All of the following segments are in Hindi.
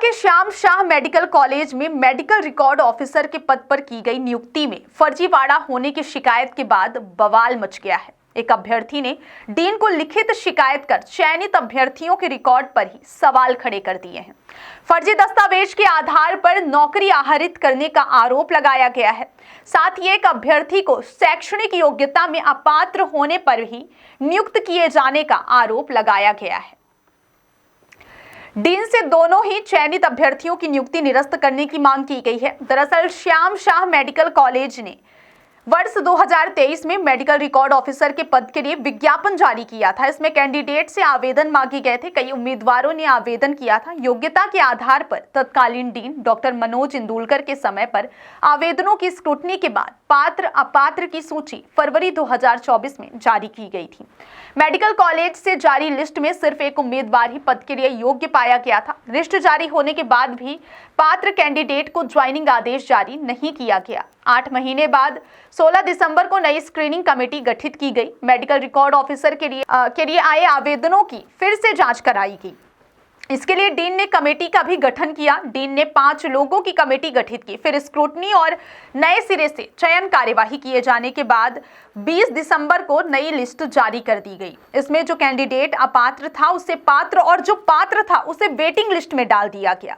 के श्याम शाह मेडिकल कॉलेज में मेडिकल रिकॉर्ड ऑफिसर के पद पर की गई नियुक्ति में फर्जीवाड़ा होने की शिकायत के बाद बवाल मच गया है। एक अभ्यर्थी ने डीन को लिखित शिकायत कर चयनित अभ्यर्थियों के रिकॉर्ड पर ही सवाल खड़े कर दिए हैं। फर्जी दस्तावेज के आधार पर नौकरी आहरित करने का आरोप लगाया गया है। साथ ही एक अभ्यर्थी को शैक्षणिक योग्यता में अपात्र होने पर ही नियुक्त किए जाने का आरोप लगाया गया है। डीन से दोनों ही चयनित अभ्यर्थियों की नियुक्ति निरस्त करने की मांग की गई है। दरअसल श्याम शाह मेडिकल कॉलेज ने वर्ष 2023 में मेडिकल रिकॉर्ड ऑफिसर के पद के लिए विज्ञापन जारी किया था। इसमें कैंडिडेट से आवेदन मांगे गए थे। कई उम्मीदवारों ने आवेदन किया था। योग्यता के आधार पर तत्कालीन डीन डॉक्टर मनोज इंदुलकर के समय पर आवेदनों की स्क्रूटनी के बाद पात्र अपात्र की सूची फरवरी 2024 में जारी की गई थी। मेडिकल कॉलेज से जारी लिस्ट में सिर्फ एक उम्मीदवार ही पद के लिए योग्य पाया गया था। लिस्ट जारी होने के बाद भी पात्र कैंडिडेट को ज्वाइनिंग आदेश जारी नहीं किया गया। 8 महीने बाद 16 दिसंबर को नई स्क्रीनिंग कमेटी गठित की गई। मेडिकल रिकॉर्ड ऑफिसर के लिए आए आवेदनों की फिर से जांच कराई गई। इसके लिए डीन ने कमेटी का भी गठन किया। डीन ने 5 लोगों की कमेटी गठित की। फिर स्क्रूटनी और नए सिरे से चयन कार्यवाही किए जाने के बाद 20 दिसंबर को नई लिस्ट जारी कर दी गई। इसमें जो कैंडिडेट अपात्र था उसे पात्र और जो पात्र था उसे वेटिंग लिस्ट में डाल दिया गया।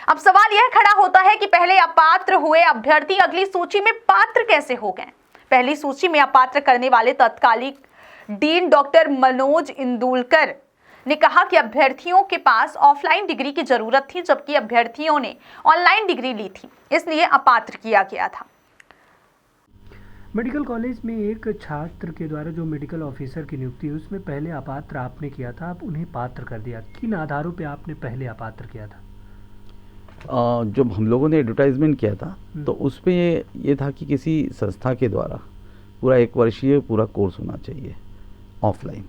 अब सवाल यह खड़ा होता है कि पहले अपात्र हुए अभ्यर्थी अगली सूची में पात्र कैसे हो गए। पहली सूची में अपात्र करने वाले तत्कालीन डीन डॉक्टर मनोज इंदुलकर ने कहा कि अभ्यर्थियों के पास ऑफलाइन डिग्री की जरूरत थी, जबकि अभ्यर्थियों ने ऑनलाइन डिग्री ली थी, इसलिए अपात्र किया गया था। मेडिकल कॉलेज में एक छात्र के द्वारा जो मेडिकल ऑफिसर की नियुक्ति हुई उसमें पहले अपात्र आपने किया था, आप उन्हें पात्र कर दिया। किन आधारों पे आपने पहले अपात्र किया था? जब हम लोगों ने एडवर्टाइजमेंट किया था तो उसमें ये था कि किसी संस्था के द्वारा पूरा 1 वर्षीय पूरा कोर्स होना चाहिए ऑफलाइन।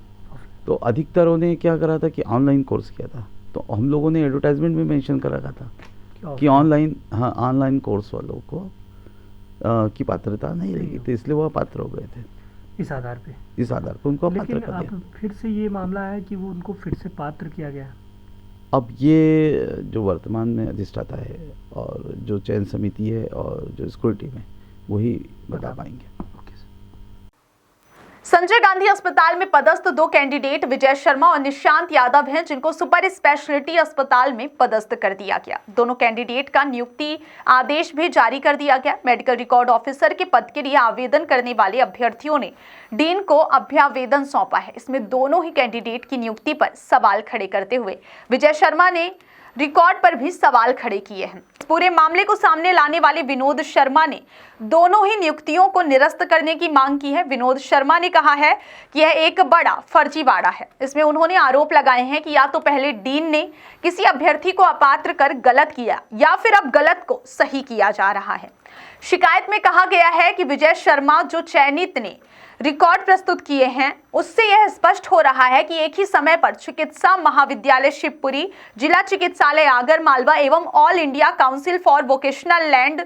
तो अधिकतरों ने क्या करा था कि ऑनलाइन कोर्स किया था। तो हम लोगों ने एडवर्टाइजमेंट में मेंशन कर रखा था कि ऑनलाइन कोर्स वालों को की पात्रता नहीं रहेगी, तो इसलिए वो अपात्र हो गए थे। इस आधार पे उनको पात्र कर दिया। फिर से ये मामला है कि वो उनको फिर से पात्र किया गया। अब ये जो वर्तमान में अधिष्ठाता है और जो चयन समिति है और जो स्क्रूटनी में वही बता पाएंगे। संजय गांधी अस्पताल में पदस्थ 2 कैंडिडेट विजय शर्मा और निशांत यादव हैं, जिनको सुपर स्पेशलिटी अस्पताल में पदस्थ कर दिया गया। दोनों कैंडिडेट का नियुक्ति आदेश भी जारी कर दिया गया। मेडिकल रिकॉर्ड ऑफिसर के पद के लिए आवेदन करने वाले अभ्यर्थियों ने डीन को अभ्यावेदन सौंपा है। इसमें दोनों ही कैंडिडेट की नियुक्ति पर सवाल खड़े करते हुए विजय शर्मा ने रिकॉर्ड पर भी सवाल खड़े किए हैं। पूरे मामले को सामने लाने वाले विनोद शर्मा ने दोनों ही नियुक्तियों को निरस्त करने की मांग की है। विनोद शर्मा ने कहा है कि यह एक बड़ा फर्जीवाड़ा है। इसमें उन्होंने आरोप लगाए हैं कि या तो पहले डीन ने किसी अभ्यर्थी को अपात्र कर गलत किया या फिर अब गलत को सही किया जा रहा है। शिकायत में कहा गया है कि विजय शर्मा जो चयनित ने रिकॉर्ड प्रस्तुत किए हैं उससे यह स्पष्ट हो रहा है कि एक ही समय पर चिकित्सा महाविद्यालय शिवपुरी, जिला चिकित्सालय आगर मालवा एवं all India council for vocational and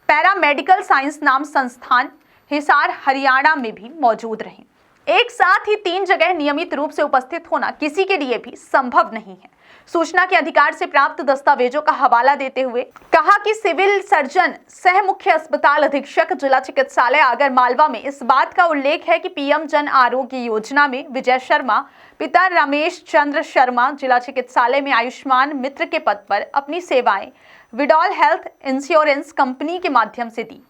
paramedical science नाम संस्थान हिसार हरियाणा में भी मौजूद रहे। एक साथ ही 3 जगह नियमित रूप से उपस्थित होना किसी के लिए भी संभव नहीं है। सूचना के अधिकार से प्राप्त दस्तावेजों का हवाला देते हुए कहा कि सिविल सर्जन सह मुख्य अस्पताल अधीक्षक जिला चिकित्सालय आगर मालवा में इस बात का उल्लेख है कि पीएम जन आरोग्य योजना में विजय शर्मा पिता रमेश चंद्र शर्मा जिला चिकित्सालय में आयुष्मान मित्र के पद पर अपनी सेवाएं विडॉल हेल्थ इंश्योरेंस कंपनी के माध्यम से दी।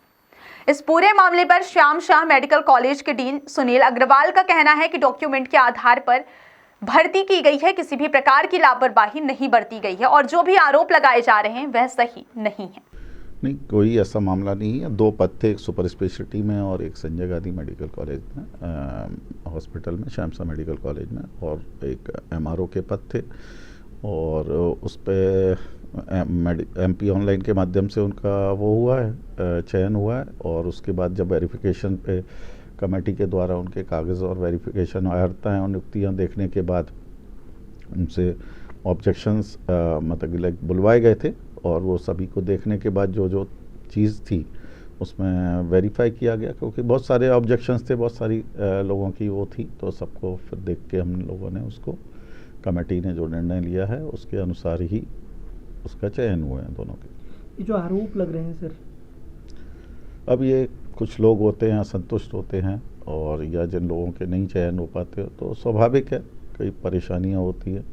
इस पूरे मामले पर श्याम शाह मेडिकल कॉलेज के डीन सुनील अग्रवाल का कहना है कि डॉक्यूमेंट के आधार पर भर्ती की गई है, किसी भी प्रकार की लापरवाही नहीं बरती गई है और जो भी आरोप लगाए जा रहे हैं वह सही नहीं है। नहीं, कोई ऐसा मामला नहीं है। 2 पद थे, एक सुपर स्पेशलिटी में और एक संजय गांधी मेडिकल कॉलेज में हॉस्पिटल में, श्याम शाह मेडिकल कॉलेज में, और एक एमआरओ के पद थे। और उस पर एमपी ऑनलाइन के माध्यम से उनका वो हुआ है, चयन हुआ है। और उसके बाद जब वेरिफिकेशन पे कमेटी के द्वारा उनके कागज़ और वेरिफिकेशन अर्हता है और नियुक्तियाँ देखने के बाद उनसे ऑब्जेक्शंस मतलब बुलवाए गए थे और वो सभी को देखने के बाद जो जो चीज़ थी उसमें वेरीफाई किया गया, क्योंकि बहुत सारे ऑब्जेक्शंस थे, बहुत सारी लोगों की वो थी। तो सबको फिर देख के हम लोगों ने उसको, कमेटी ने जो निर्णय लिया है उसके अनुसार ही उसका चयन हुआ है दोनों के। ये जो आरोप लग रहे हैं सर, अब ये कुछ लोग होते हैं असंतुष्ट होते हैं, और या जिन लोगों के नहीं चयन हो पाते तो स्वाभाविक है, कई परेशानियां होती है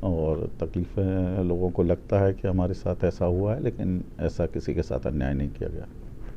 और तकलीफ़ें, लोगों को लगता है कि हमारे साथ ऐसा हुआ है, लेकिन ऐसा किसी के साथ अन्याय नहीं किया गया।